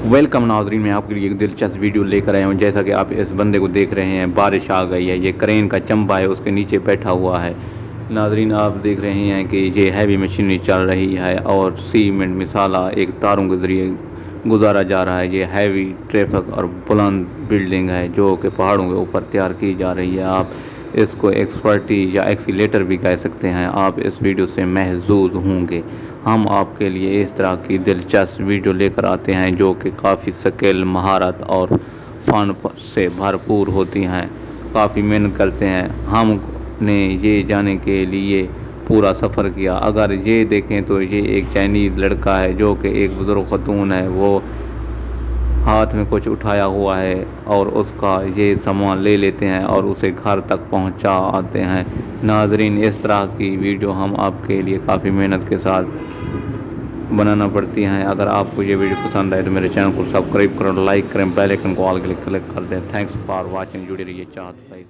Welcome नाजरीन, मैं आपके लिए एक दिलचस्प वीडियो लेकर आया हूँ। जैसा कि आप इस बंदे को देख रहे हैं, बारिश आ गई है। ये क्रेन का चंबा है, उसके नीचे बैठा हुआ है। नाजरीन, आप देख रहे हैं कि ये हैवी मशीनरी चल रही है और सीमेंट मिसाला एक तारों के ज़रिए गुजारा जा रहा है। ये हैवी ट्रैफिक और बुलंद बिल्डिंग है जो कि पहाड़ों के ऊपर तैयार की जा रही है। आप इसको एक्सपर्टी या एक्सीलेटर भी कह सकते हैं। आप इस वीडियो से महजूज होंगे। हम आपके लिए इस तरह की दिलचस्प वीडियो लेकर आते हैं जो कि काफ़ी स्किल, महारत और फ़न से भरपूर होती हैं। काफ़ी मेहनत करते हैं। हमने ये जाने के लिए पूरा सफ़र किया। अगर ये देखें तो ये एक चाइनीज़ लड़का है जो कि एक बुज़ुर्ग ख़तून है, वो हाथ में कुछ उठाया हुआ है और उसका ये सामान ले लेते हैं और उसे घर तक पहुंचा आते हैं। नाजरीन, इस तरह की वीडियो हम आपके लिए काफ़ी मेहनत के साथ बनाना पड़ती हैं। अगर आपको ये वीडियो पसंद आए तो मेरे चैनल को सब्सक्राइब करें, लाइक करें, बेल आइकन को ऑल क्लिक कर दें। Thanks for watching. जुड़े रहिए चाहत भाई।